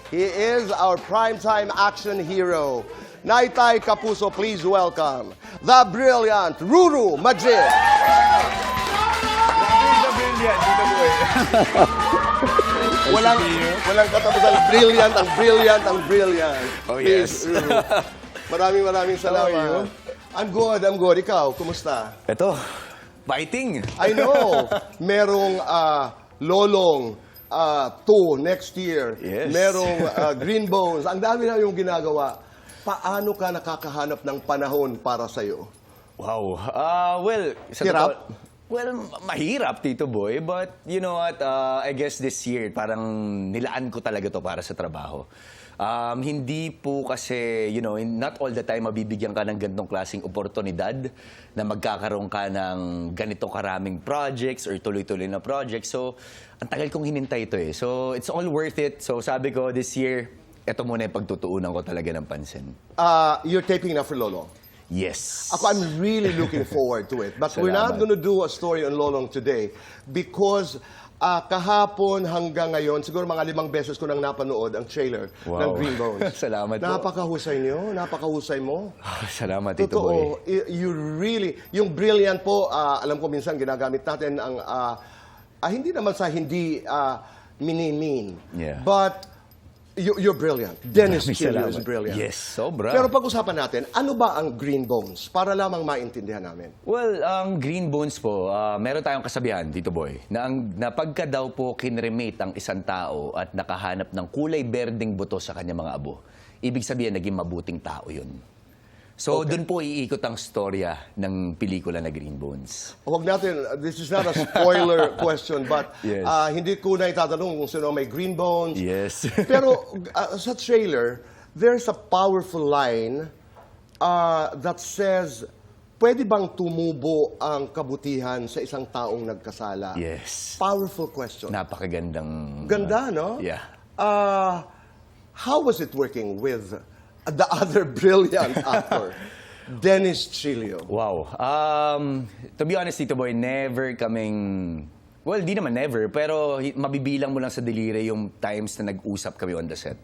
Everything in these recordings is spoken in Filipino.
He is our primetime action hero. Naitay Kapuso, please welcome the brilliant Ruru Majid. Walang katapusan. Brilliant, ang brilliant, ang brilliant. Oh, yes. Please, Ruru. Maraming salamat. I'm good. Ikaw, kumusta? Ito, fighting. I know. Merong Lolong 2 next year. Yes. Merong Green Bones. Ang dami na yung ginagawa. Paano ka nakakahanap ng panahon para sa'yo? Wow. Well, Hirap? Mahirap, Tito Boy. But, you know what, I guess this year, parang nilaan ko talaga to para sa trabaho. Hindi po kasi, you know, not all the time mabibigyan ka ng ganitong klaseng oportunidad na magkakaroon ka ng ganito karaming projects or tuloy-tuloy na projects. So, ang tagal kong hinintay ito eh. So, it's all worth it. So, sabi ko, this year, ito muna yung pagtutuunan ko talaga ng pansin. You're taping na for Lolong. Yes. Ako, I'm really looking forward to it. But we're not going to do a story on Lolong today because kahapon hanggang ngayon, siguro mga 5 beses ko nang napanood ang trailer ng Green Bones. Salamat po. Napakahusay niyo, napakahusay mo. Salamat, Tito Totoo, Boy. you really, yung brilliant po, alam ko minsan ginagamit natin ang, hindi naman sa hindi mini-mean. Yeah. But, you're brilliant. Dennis Chilio is brilliant. Yes, sobra. Pero pag-usapan natin, ano ba ang Green Bones? Para lamang maintindihan namin. Well, ang Green Bones po, meron tayong kasabihan, Tito Boy, na pagka daw po kinremate ang isang tao at nakahanap ng kulay berdeng buto sa kanyang mga abo, ibig sabihin, naging mabuting tao yun. So, doon po iikot ang storya ng pelikula na Green Bones. Huwag natin, this is not a spoiler question, but Yes. hindi ko na itatanong kung sino may Green Bones. Yes. Pero sa trailer, there's a powerful line that says, pwede bang tumubo ang kabutihan sa isang taong nagkasala? Yes. Powerful question. Napakagandang... Ganda, no? Yeah. How was it working with the other brilliant actor, Dennis Chilio? Wow. To be honest, Tito Boy, never kaming... Well, di naman never, pero mabibilang mo lang sa daliri yung times na nag-usap kami on the set.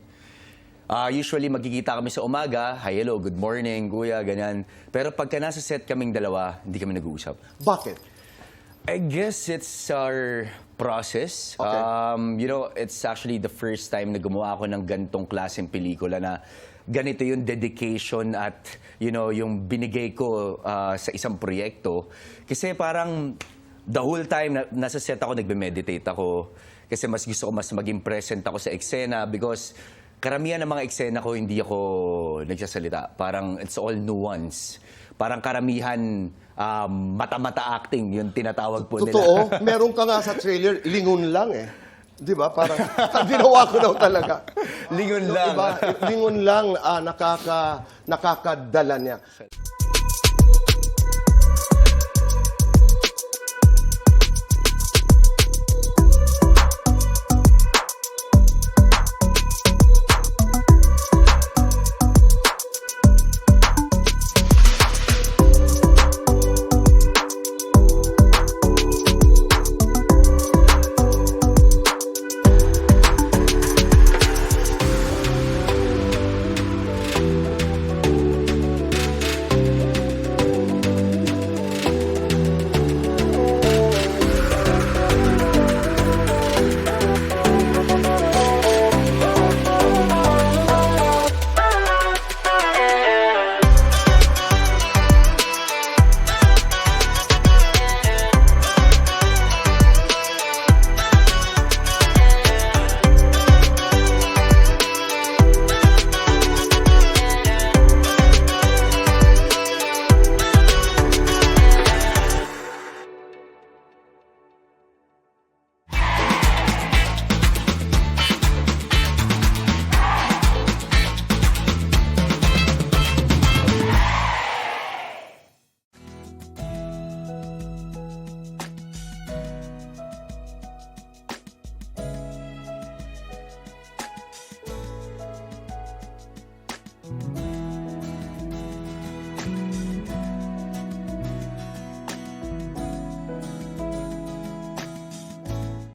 Usually, magkikita kami sa umaga, hi, hello, good morning, kuya, ganyan. Pero pagka nasa set kaming dalawa, hindi kami nag-uusap. Bakit? I guess it's our process. Okay. You know, it's actually the first time na gumawa ako ng ganitong klaseng pelikula na ganito yung dedication at, you know, yung binigay ko sa isang proyekto. Kasi parang the whole time na nasa set ako, nagbe-meditate ako. Kasi mas gusto ko mas maging present ako sa eksena because karamihan ng mga eksena ko, hindi ako nagsasalita. Parang it's all nuance. Parang karamihan mata-mata acting, yung tinatawag po nila. Totoo. Meron ka nga sa trailer, lingon lang eh. Di ba? Parang, ginawa ko daw talaga. Lingon lang. Diba? Lingon lang, nakakadala niya.